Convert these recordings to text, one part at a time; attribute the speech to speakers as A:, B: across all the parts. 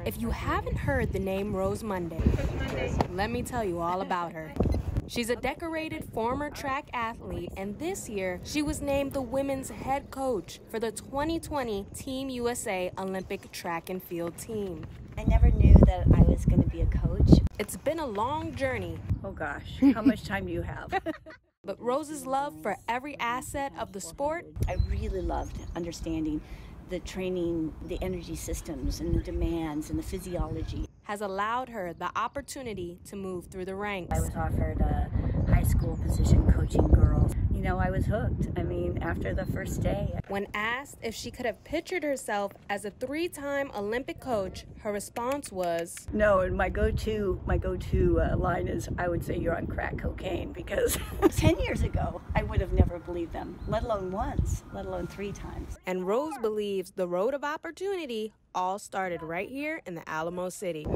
A: If you haven't heard the name Rose Monday, let me tell you all about her. She's a decorated former track athlete, and this year she was named the women's head coach for the 2020 Team USA Olympic track and field team.
B: I never knew that I was going to be a coach.
A: It's been a long journey.
B: Oh gosh, how much time do you have?
A: But Rose's love for every asset of the sport,
B: I really loved understanding the training, the energy systems and the demands and the physiology.
A: has allowed her the opportunity to move through the ranks.
B: I was offered a high school position coaching girls. You know, I was hooked. I mean, after the first day.
A: When asked if she could have pictured herself as a 3-time Olympic coach, her response was,
B: No, and my go-to line is, I would say you're on crack cocaine, because 10 years ago, I would have never believed them, let alone once, let alone 3 times.
A: And Rose believes the road of opportunity all started right here in the Alamo City.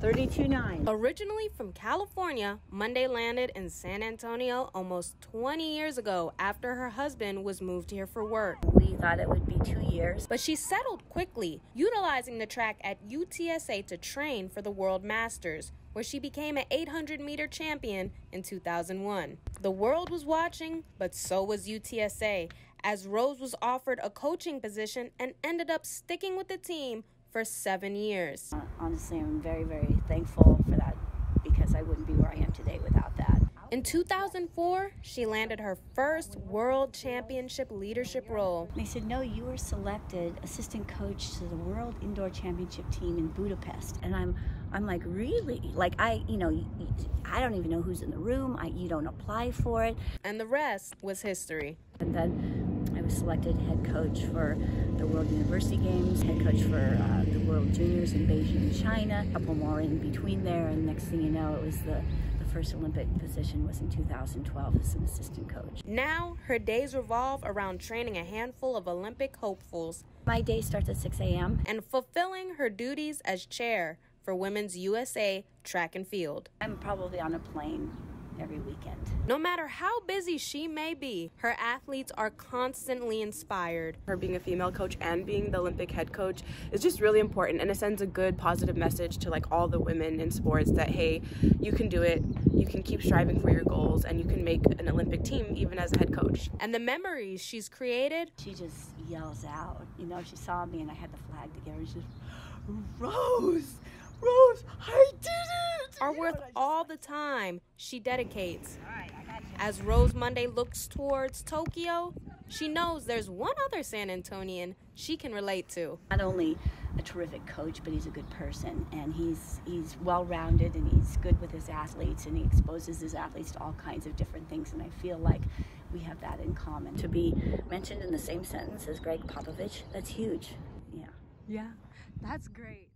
B: 32.9.
A: Originally from California, Monday landed in San Antonio almost 20 years ago after her husband was moved here for work.
B: We thought it would be 2 years.
A: But she settled quickly, utilizing the track at UTSA to train for the World Masters, where she became an 800-meter champion in 2001. The world was watching, but so was UTSA, as Rose was offered a coaching position and ended up sticking with the team for 7 years.
B: Honestly, I'm very, very thankful for that, because I wouldn't be where I am today without that.
A: In 2004, she landed her first World Championship leadership role.
B: They said, no, you were selected assistant coach to the World Indoor Championship team in Budapest. And I'm like, really? Like, I don't even know who's in the room. You don't apply for it.
A: And the rest was history.
B: And then I was selected head coach for the World University Games, head coach for the World Juniors in Beijing, China. A couple more in between there, and next thing you know, it was the first Olympic position was in 2012 as an assistant coach.
A: Now, her days revolve around training a handful of Olympic hopefuls.
B: My day starts at 6 a.m.
A: and fulfilling her duties as chair for Women's USA Track and Field.
B: I'm probably on a plane every weekend.
A: No matter how busy she may be, her athletes are constantly inspired.
C: Her being a female coach and being the Olympic head coach is just really important, and it sends a good positive message to like all the women in sports that, hey, you can do it, you can keep striving for your goals, and you can make an Olympic team even as a head coach.
A: And the memories she's created,
B: she just yells out. You know, she saw me and I had the flag together, and she's Rose, I did it!
A: are worth all the time she dedicates. As Rose Monday looks towards Tokyo, she knows there's one other San Antonian she can relate to.
B: Not only a terrific coach, but he's a good person, and he's well-rounded, and he's good with his athletes, and he exposes his athletes to all kinds of different things, and I feel like we have that in common. To be mentioned in the same sentence as Greg Popovich, that's huge.
D: Yeah, that's great.